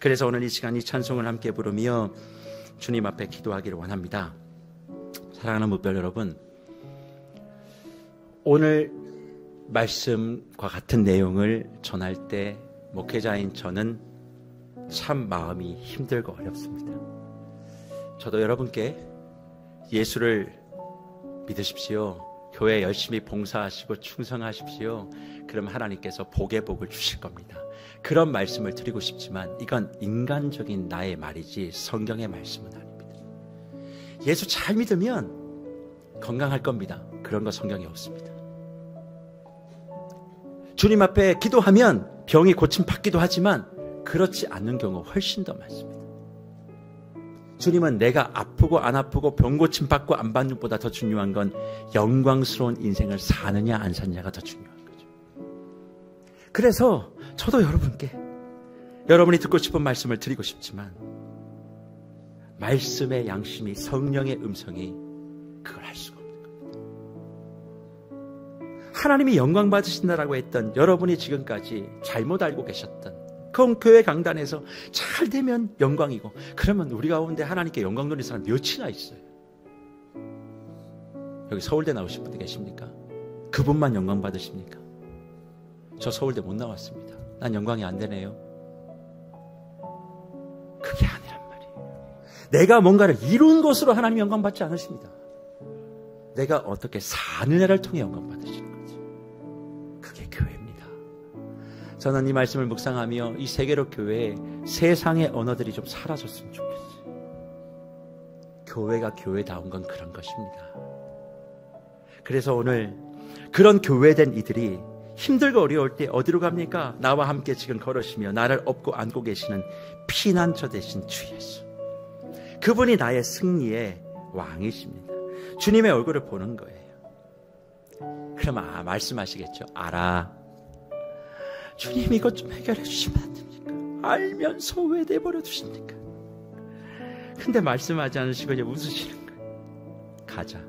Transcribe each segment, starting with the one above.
그래서 오늘 이 시간 이 찬송을 함께 부르며 주님 앞에 기도하기를 원합니다. 사랑하는 무별 여러분, 오늘 말씀과 같은 내용을 전할 때 목회자인 저는 참 마음이 힘들고 어렵습니다. 저도 여러분께 예수를 믿으십시오, 교회 열심히 봉사하시고 충성하십시오, 그럼 하나님께서 복의 복을 주실 겁니다. 그런 말씀을 드리고 싶지만 이건 인간적인 나의 말이지 성경의 말씀은 아닙니다. 예수 잘 믿으면 건강할 겁니다. 그런 거 성경에 없습니다. 주님 앞에 기도하면 병이 고침받기도 하지만 그렇지 않는 경우 훨씬 더 많습니다. 주님은 내가 아프고 안 아프고 병 고침받고 안 받는 것보다 더 중요한 건 영광스러운 인생을 사느냐 안 사느냐가 더 중요한 거죠. 그래서 저도 여러분께 여러분이 듣고 싶은 말씀을 드리고 싶지만 말씀의 양심이, 성령의 음성이 그걸 할 수가 없는 겁니다. 하나님이 영광 받으신다라고 했던 여러분이 지금까지 잘못 알고 계셨던 그럼 교회 강단에서 잘 되면 영광이고, 그러면 우리 가운데 하나님께 영광 돌리는 사람 몇이나 있어요? 여기 서울대 나오신 분들 계십니까? 그분만 영광 받으십니까? 저 서울대 못 나왔습니다. 난 영광이 안 되네요. 그게 아니란 말이에요. 내가 뭔가를 이룬 것으로 하나님 영광 받지 않으십니다. 내가 어떻게 사느냐를 통해 영광 받으시는 거지. 그게 교회입니다. 저는 이 말씀을 묵상하며 이 세계로 교회에 세상의 언어들이 좀 사라졌으면 좋겠어요. 교회가 교회다운 건 그런 것입니다. 그래서 오늘 그런 교회된 이들이 힘들고 어려울 때 어디로 갑니까? 나와 함께 지금 걸으시며 나를 업고 안고 계시는 피난처 되신 주 예수, 그분이 나의 승리의 왕이십니다. 주님의 얼굴을 보는 거예요. 그럼 말씀하시겠죠. 알아, 주님 이것 좀 해결해 주시면 안 됩니까? 알면서 왜 내버려 두십니까? 근데 말씀하지 않으시고 이제 웃으시는 거예요. 가자.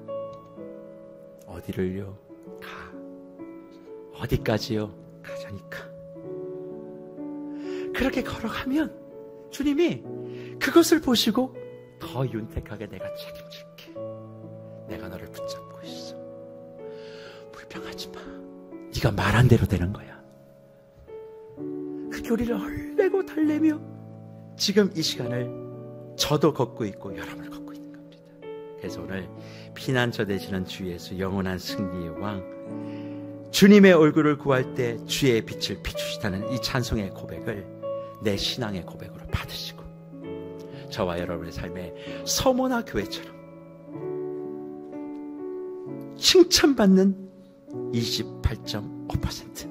어디를요? 가. 어디까지요? 가자니까. 그렇게 걸어가면 주님이 그것을 보시고 더 윤택하게 내가 책임질게. 내가 너를 붙잡고 있어. 불평하지 마. 네가 말한 대로 되는 거야. 그렇게 우리를 헐레고 달래며 지금 이 시간을 저도 걷고 있고 여러분을 걷고 있는 겁니다. 그래서 오늘 피난처 되시는 주 예수, 영원한 승리의 왕, 주님의 얼굴을 구할 때 주의 빛을 비추시다는 이 찬송의 고백을 내 신앙의 고백으로 받으시고 저와 여러분의 삶에 서모나 교회처럼 칭찬받는 28.5%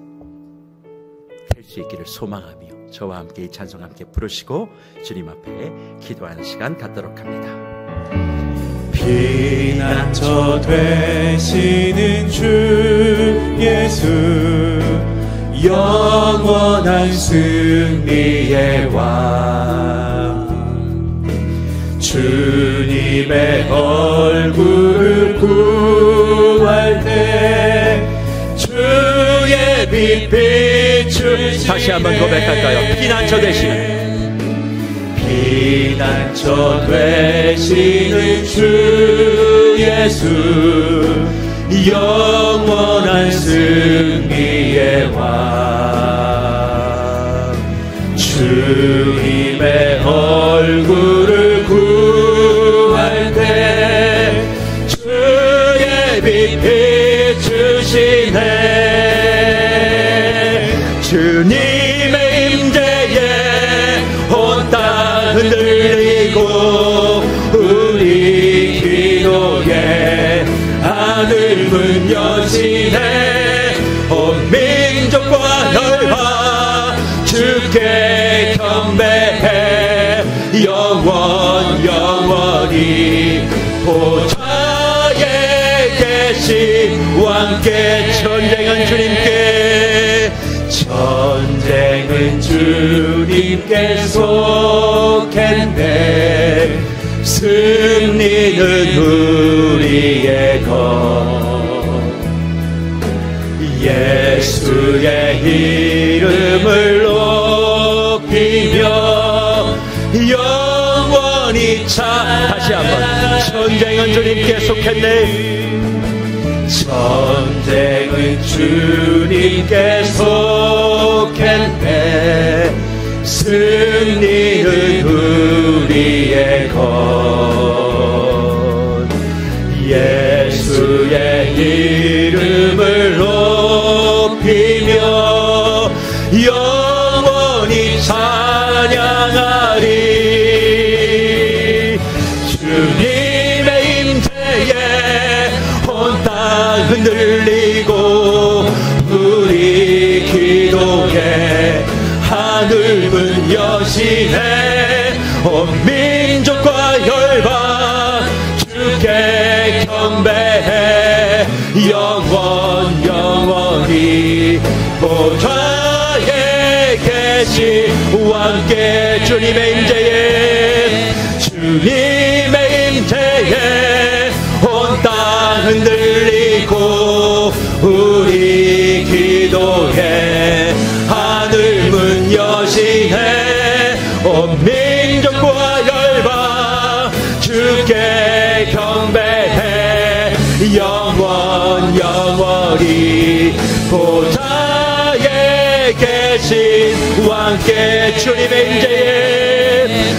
될 수 있기를 소망하며 저와 함께 이 찬송 함께 부르시고 주님 앞에 기도하는 시간 갖도록 합니다. 피난처 되시는 주 예수, 영원한 승리의 왕, 주님의 얼굴을 구할 때 주의 빛 비추시네. 다시 한번 고백할까요? 피난처 되시는, 피난처 되시는 주 예수, 영원한 승리의 왕, 주님의 얼굴을 구할 때 주의 빛 비추시네. 주님의 임재에 온 땅 흔들리고 우리 기도에 하늘문 여시네. 온 민족과 널과 주께 경배해. 영원히 보좌에 계신 왕께 전쟁은 주님께, 전쟁은 주님께 속했네. 승리는 우리의 것. 예수의 이름을 높이며 영원히 다시 한번 전쟁은 주님께 속했네. 전쟁은 주님께 속했네. 승리는 우리의 것. 예수의 이름을 높이며 영원히 찬양하리. 주님의 임재에 온 땅 흔들리고 우리 기도에 하늘 문 여시네. 온 민족과 열방 주께 경배해. 영원히 보좌에 계신 왕께 주님의 임재에 온 땅 흔들리고 우리 기도에 하늘 문 여시네. 온 민족과 열방 주께 경배해. 영원히 보좌에 계신 왕께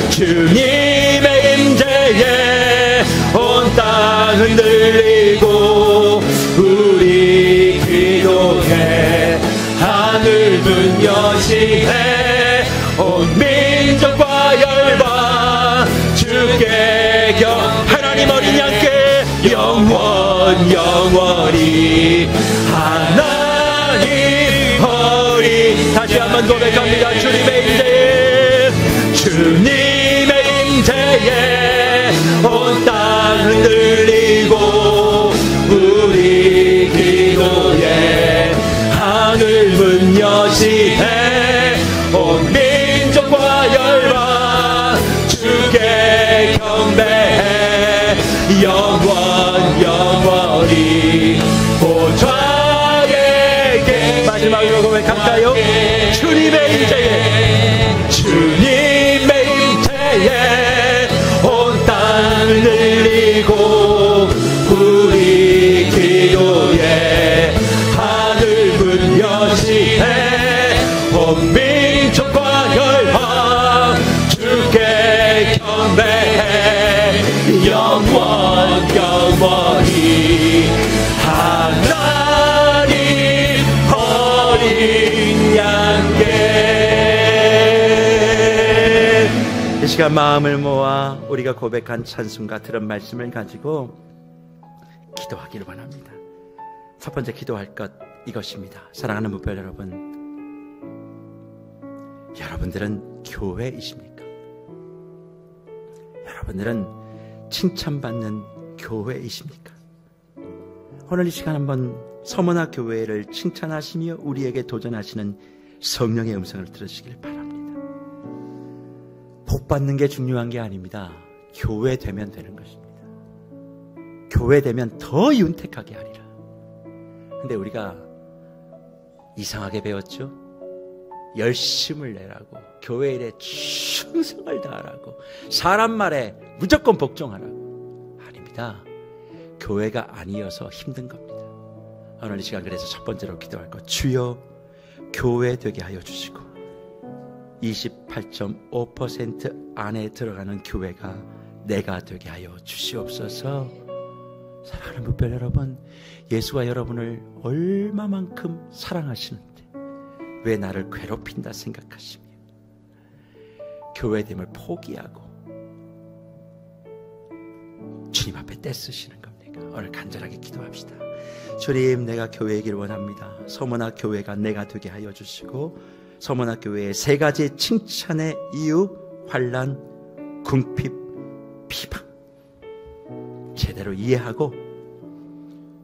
주님의 임재에 온 땅 흔들리고 우리 기도에 하늘 문 여시네. 온 민족과 열방 주께 하나님 어린 양께 영원히 하나님 어린. 다시 한번 고백합니다. 주님의 임재에 온 땅 흔들리고 우리 기도에 하늘 문 여시네. 온 민족과 열방 주께 경배해. 영원히 보좌에 마지막으로 고백할까요? 주님의 임재에 온 땅 흔들리고 우리 기도에 하늘 문 여시네. 온 민족과 열방 주께 경배해. 영원히 하나님 어린 양께. 이 시간 마음을 모아 우리가 고백한 찬송과 들은 말씀을 가지고 기도하기를 원합니다. 첫 번째 기도할 것 이것입니다. 사랑하는 무별 여러분, 여러분들은 교회이십니까? 여러분들은 칭찬받는 교회이십니까? 오늘 이 시간 한번 서머나 교회를 칭찬하시며 우리에게 도전하시는 성령의 음성을 들으시길 바랍니다. 복 받는 게 중요한 게 아닙니다. 교회 되면 되는 것입니다. 교회 되면 더 윤택하게 하리라. 근데 우리가 이상하게 배웠죠? 열심을 내라고, 교회 일에 충성을 다하라고, 사람 말에 무조건 복종하라고. 아닙니다. 교회가 아니어서 힘든 겁니다. 오늘 이 시간 그래서 첫 번째로 기도할 것, 주여 교회 되게 하여 주시고 28.5% 안에 들어가는 교회가 내가 되게 하여 주시옵소서. 사랑하는 무별 여러분, 예수가 여러분을 얼마만큼 사랑하시는데 왜 나를 괴롭힌다 생각하시며 교회됨을 포기하고 주님 앞에 떼쓰시는 겁니까? 오늘 간절하게 기도합시다. 주님, 내가 교회이길 원합니다. 서머나 교회가 내가 되게 하여 주시고 서머나 교회의 세 가지 칭찬의 이유, 환난, 궁핍, 비방 제대로 이해하고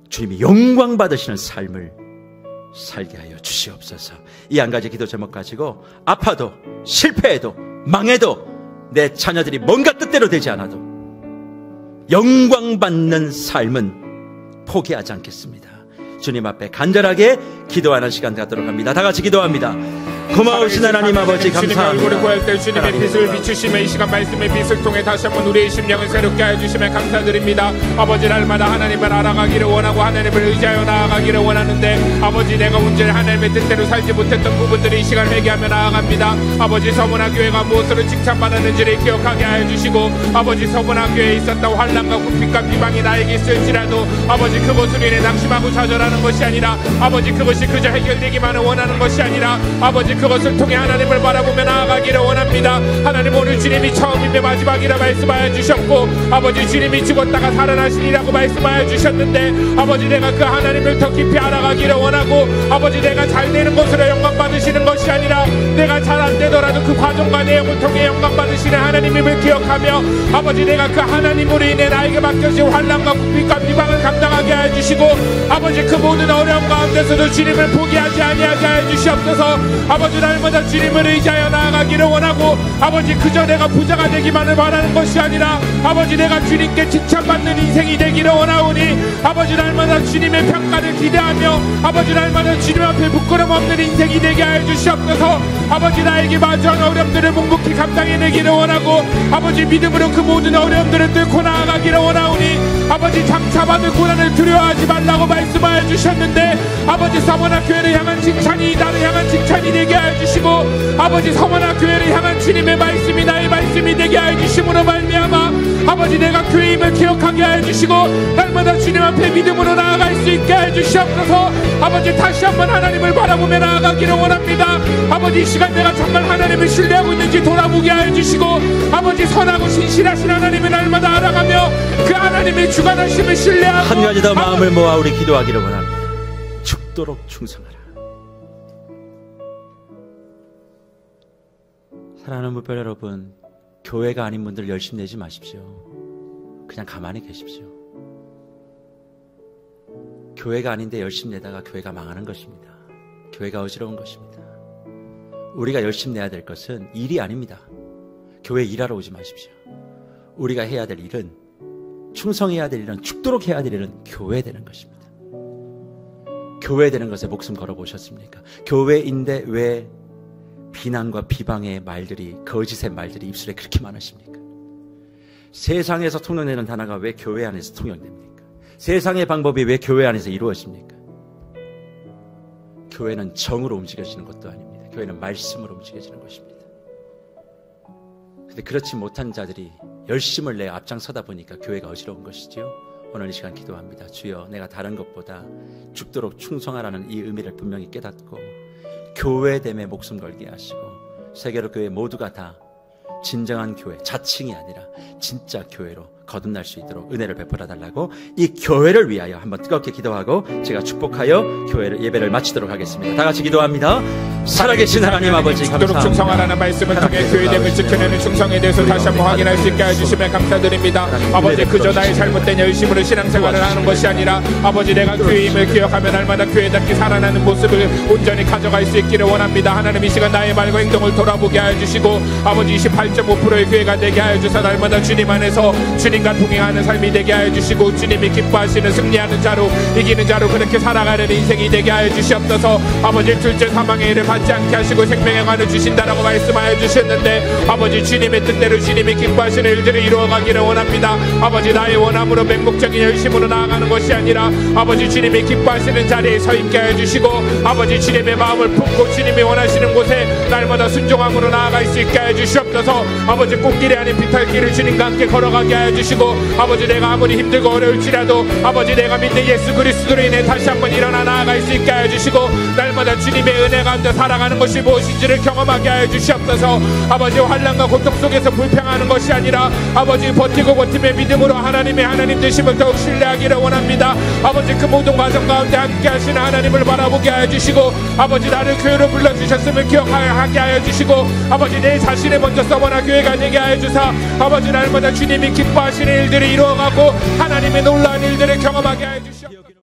주님이 영광 받으시는 삶을 살게 하여 주시옵소서. 이 한 가지 기도 제목 가지고 아파도 실패해도 망해도 내 자녀들이 뭔가 뜻대로 되지 않아도 영광 받는 삶은 포기하지 않겠습니다. 주님 앞에 간절하게 기도하는 시간 갖도록 합니다. 다 같이 기도합니다. 고마우신 하나님 아버지 감사합니다. 얼굴을 구할 때 주님의 빛을 비추시며 이 시간 말씀의 빛을 통해 다시 한번 우리의 심령을 새롭게 해주시며 감사드립니다. 아버지 날마다 하나님을 알아가기를 원하고 하나님을 의지하여 나아가기를 원하는데 아버지 내가 온전히 하나님의 뜻대로 살지 못했던 부분들이 이 시간 회개하며 나아갑니다. 아버지 서문화교회가 무엇으로 칭찬받았는지를 기억하게 하여 주시고 아버지 서문화교회에 있었던 환난과 궁핍과 비방이 나에게 있을지라도 아버지 그것으로 인해 낙심하고 좌절하는 것이 아니라 아버지 그것이 그저 해결되기만을 원하는 것이 아니라 아버지 그것을 통해 하나님을 바라보며 나아가기를 원합니다. 하나님 오늘 주님이 처음이며 마지막이라 말씀하여 주셨고 아버지 주님이 죽었다가 살아나시리라고 말씀하여 주셨는데 아버지 내가 그 하나님을 더 깊이 알아가기를 원하고 아버지 내가 잘 되는 것으로 영광 받으시는 것이 아니라 내가 잘 안 되더라도 그 과정과 내용을 통해 영광 받으시는 하나님임을 기억하며 아버지 내가 그 하나님으로 인해 나에게 맡겨진 환난과 궁핍과 비방을 감당하게 하여 주시고 아버지 그 모든 어려움 가운데서도 주님을 포기하지 아니하게 하여 주시옵소서. 아버지 날마다 주님을 의지하여 나아가기를 원하고 아버지 그저 내가 부자가 되기만을 바라는 것이 아니라 아버지 내가 주님께 칭찬받는 인생이 되기를 원하오니 아버지 날마다 주님의 평가를 기대하며 아버지 날마다 주님 앞에 부끄럼 없는 인생이 되게 하여 주시옵소서. 아버지 나에게 마주한 어려움들을 묵묵히 감당해내기를 원하고 아버지 믿음으로 그 모든 어려움들을 뚫고 나아가기를 원하오니 아버지 장차받을 고난을 두려워하지 말라고 말씀하여 주셨는데 아버지 서문화교회를 향한 칭찬이 나를 향한 칭찬이 되게 하여 주시고 아버지 서문화교회를 향한 주님의 말씀이 나의 말씀이 되게 하여 주심으로 말미암아 아버지 내가 교회임을 기억하게 하여 주시고 날마다 주님 앞에 믿음으로 나아갈 수 있게 하여 주시옵소서. 아버지 다시 한번 하나님을 바라보며 나아가기를 원합니다. 아버지 이 시간 내가 정말 하나님을 신뢰하고 있는지 돌아보게 하여 주시고 아버지 선하고 신실하신 하나님을 날마다 알아가며 그 하나님의 주관하심을 신뢰하고 한 가지 더 마음을 모아 우리 기도하기를 원합니다. 죽도록 충성하라. 사랑하는 무별 여러분, 교회가 아닌 분들 열심히 내지 마십시오. 그냥 가만히 계십시오. 교회가 아닌데 열심히 내다가 교회가 망하는 것입니다. 교회가 어지러운 것입니다. 우리가 열심히 내야 될 것은 일이 아닙니다. 교회 일하러 오지 마십시오. 우리가 해야 될 일은, 충성해야 될 일은, 죽도록 해야 될 일은 교회 되는 것입니다. 교회 되는 것에 목숨 걸어보셨습니까? 교회인데 왜 비난과 비방의 말들이, 거짓의 말들이 입술에 그렇게 많으십니까? 세상에서 통용되는 단어가 왜 교회 안에서 통용됩니까? 세상의 방법이 왜 교회 안에서 이루어집니까? 교회는 정으로 움직여지는 것도 아닙니다. 교회는 말씀으로 움직여지는 것입니다. 그런데 그렇지 못한 자들이 열심을 내 앞장서다 보니까 교회가 어지러운 것이지요. 오늘 이 시간 기도합니다. 주여, 내가 다른 것보다 죽도록 충성하라는 이 의미를 분명히 깨닫고 교회됨에 목숨 걸게 하시고 세계로 교회 모두가 다 진정한 교회, 자칭이 아니라 진짜 교회로 거듭날 수 있도록 은혜를 베풀어 달라고 이 교회를 위하여 한번 뜨겁게 기도하고 제가 축복하여 교회를 예배를 마치도록 하겠습니다. 다 같이 기도합니다. 살아계신 하나님 아버지 감사합니다. 죽도록 충성하라는 말씀을 통해 교회됨을 지켜내는 충성에 대해서 다시 한번 확인할 수 있게 해주시면 감사드립니다. 아버지 그저 나의 잘못된 열심으로 신앙생활을 하는 것이 아니라 아버지 내가 교회임을 기억하며 날마다 교회답게 살아나는 모습을 온전히 가져갈 수 있기를 원합니다. 하나님 이 시간 나의 말과 행동을 돌아보게 하여 주시고 아버지 28.5%의 교회가 되게 하여 주사 날마다 주님 안에서 주님과 동행하는 삶이 되게 하여 주시고 주님이 기뻐하시는 승리하는 자로 이기는 자로 그렇게 살아가는 인생이 되게 하여 주시옵소서. 아버지 둘째 사망의 일을 받지 않게 하시고 생명의 관을 주신다라고 말씀하여 주셨는데 아버지 주님의 뜻대로 주님이 기뻐하시는 일들을 이루어가기를 원합니다. 아버지 나의 원함으로 맹목적인 열심으로 나아가는 것이 아니라 아버지 주님이 기뻐하시는 자리에 서 있게 하여 주시고 아버지 주님의 마음을 품고 주님이 원하시는 곳에 날마다 순종함으로 나아갈 수 있게 하여 주시옵소서. 아버지 꽃길이 아닌 비탈길을 주님과 함께 걸어가게 하여 주시고 아버지 내가 아무리 힘들고 어려울지라도 아버지 내가 믿는 예수 그리스도로 인해 다시 한번 일어나 나아갈 수 있게 하여 주시고 날마다 주님의 은혜 가운데 살아가는 것이 무엇인지를 경험하게 하여 주시옵소서. 아버지 환난과 고통 속에서 불평하는 것이 아니라 아버지 버티고 버티며 믿음으로 하나님의 하나님 되심을 더욱 신뢰하기를 원합니다. 아버지 그 모든 과정 가운데 함께 하시는 하나님을 바라보게 하여 주시고 아버지 나를 교회로 불러주셨음을 기억하게 하여 주시고 아버지 내 자신을 먼저 서머나 교회가 되게 하여 주사 아버지 날마다 주님이 기뻐하시는 일들을 이루어가고 하나님의 놀라운 일들을 경험하게 하여 주시옵소서.